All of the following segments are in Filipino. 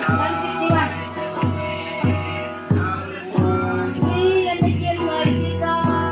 151. Sí, anda aquí el Marquita.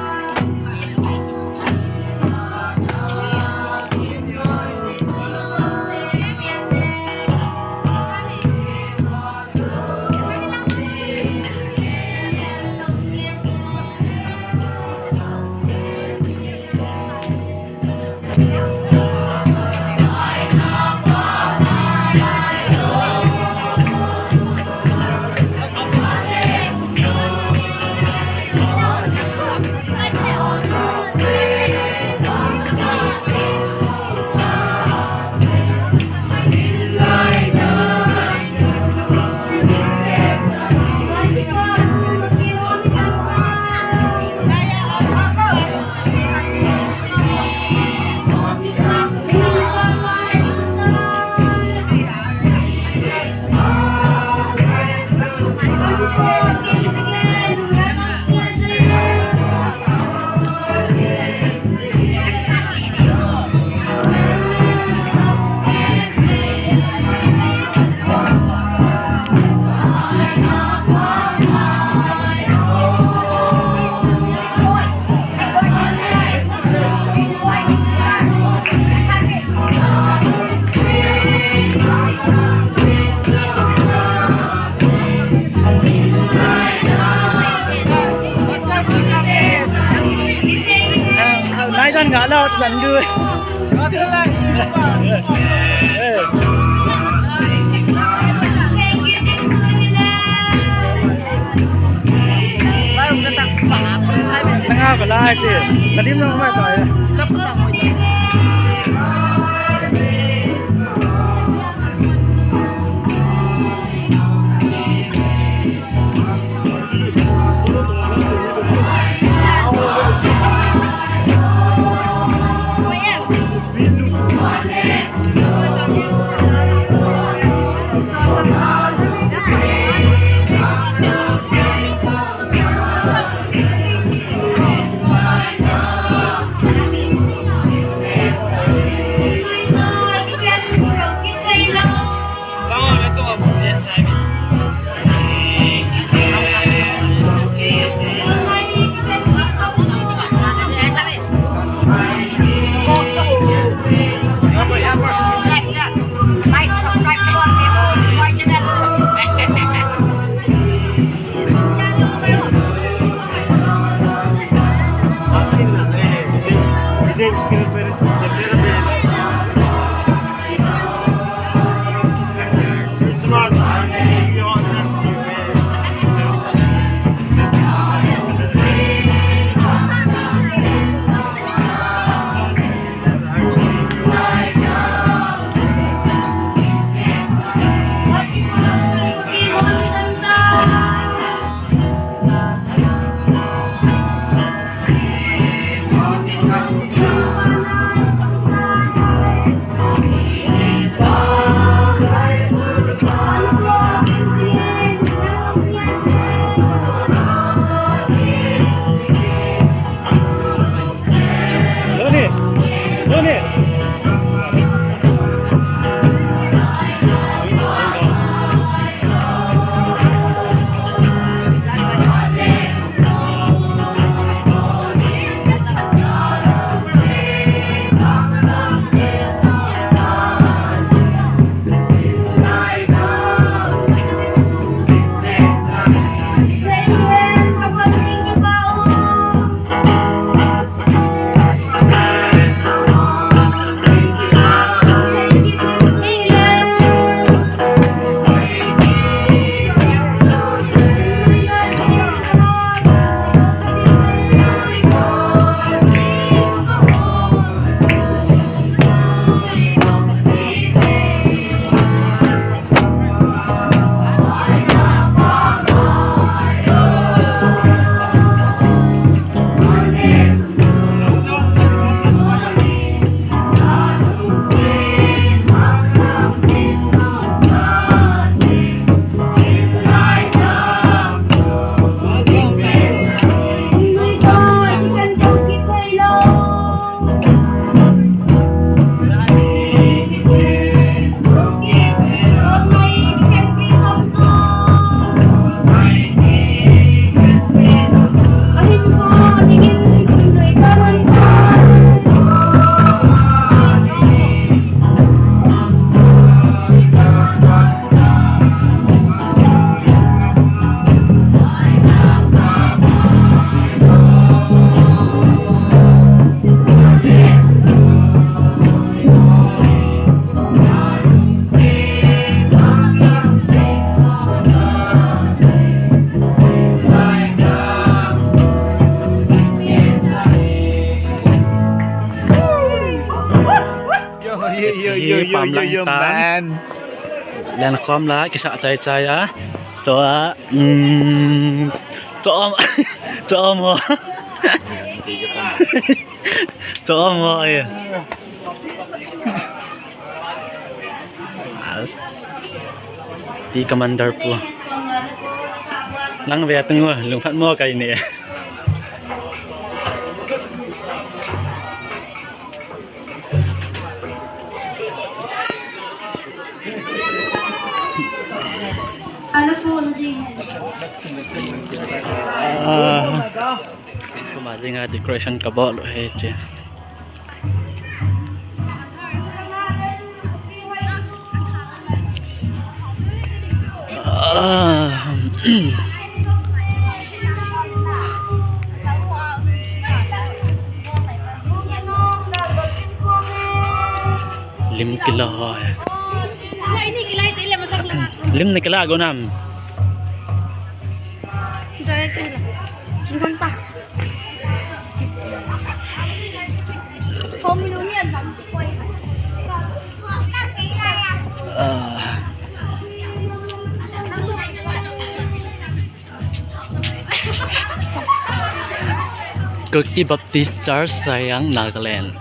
nãy con ngã đâu dần đưa tengah belah itu tadi mau apa ya ติดตามแรงความรักกิสะใจอ่ะตัวจอม จอมวะจอมวะไอ้ตีcommander po lang về từng người lùng phát mua cái này Ano po, Nadine? Kemarin nga decoration ka ba lo heche lim kilo lim ni kila gonam Cookie Baptist Church Sayang Nagaland